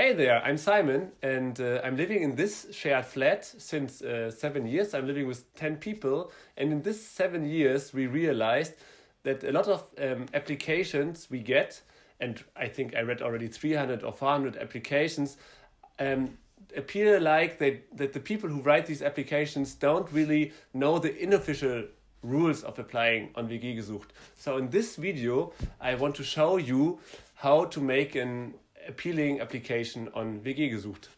Hi there, I'm Simon and I'm living in this shared flat since 7 years. I'm living with 10 people, and in this 7 years we realized that a lot of applications we get, and I think I read already 300 or 400 applications, appear like that the people who write these applications don't really know the unofficial rules of applying on WG-Gesucht. So in this video I want to show you how to make an appealing application on WG-Gesucht.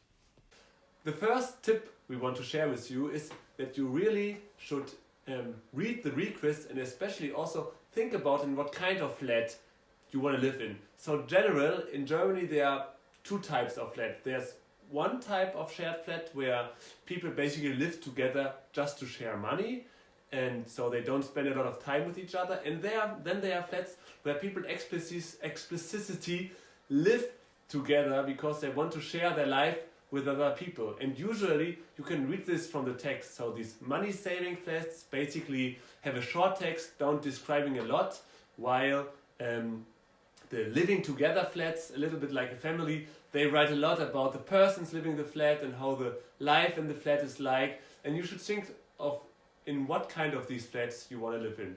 The first tip we want to share with you is that you really should read the request and especially also think about in what kind of flat you want to live in. So general, in Germany there are two types of flat. There's one type of shared flat where people basically live together just to share money, and so they don't spend a lot of time with each other. And then there are flats where people explicitly live together because they want to share their life with other people. And usually you can read this from the text. So these money saving flats basically have a short text, don't describing a lot, while the living together flats, a little bit like a family, they write a lot about the persons living in the flat and how the life in the flat is like. And you should think of in what kind of these flats you want to live in.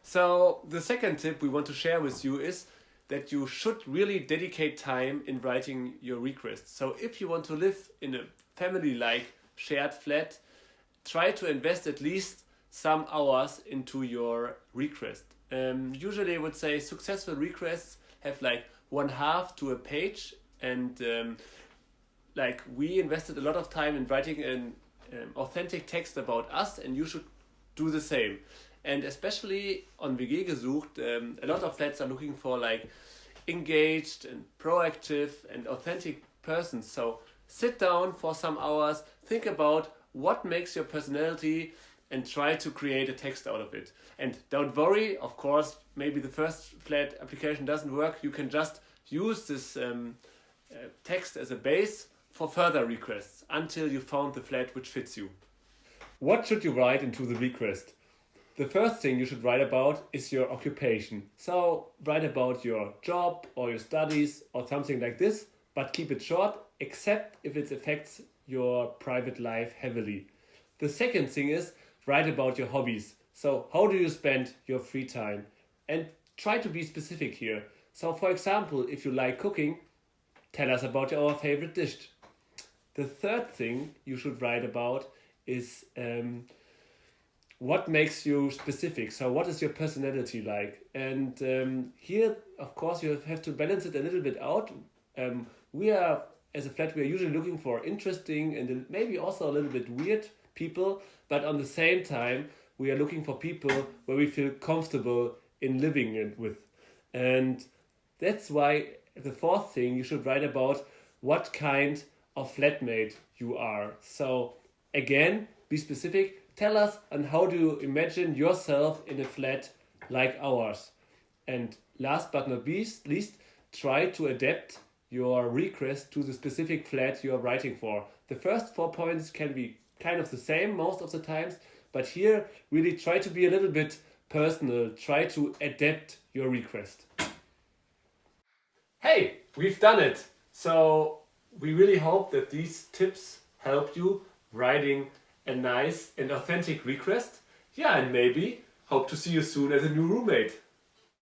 So the second tip we want to share with you is that you should really dedicate time in writing your request. So if you want to live in a family-like shared flat, try to invest at least some hours into your request. Usually I would say successful requests have like 1/2 to a page, and like we invested a lot of time in writing an authentic text about us, and you should do the same. And especially on WG-Gesucht, a lot of flats are looking for like engaged and proactive and authentic persons. So sit down for some hours, think about what makes your personality and try to create a text out of it. And don't worry, of course, maybe the first flat application doesn't work. You can just use this text as a base for further requests until you found the flat which fits you. What should you write into the request? The first thing you should write about is your occupation. So write about your job or your studies or something like this, but keep it short, except if it affects your private life heavily. The second thing is write about your hobbies. So how do you spend your free time? And try to be specific here. So for example, if you like cooking, tell us about your favorite dish. The third thing you should write about is what makes you specific. So what is your personality like? And here, of course, you have to balance it a little bit out. We are, as a flat, we are usually looking for interesting and maybe also a little bit weird people, but on the same time, we are looking for people where we feel comfortable in living with. And that's why the fourth thing you should write about what kind of flatmate you are. So again, be specific. Tell us on how do you imagine yourself in a flat like ours. And last but not least, try to adapt your request to the specific flat you are writing for. The first 4 points can be kind of the same most of the times, but here really try to be a little bit personal. Try to adapt your request. Hey, we've done it! So we really hope that these tips help you writing a nice and authentic request. Yeah, and maybe hope to see you soon as a new roommate.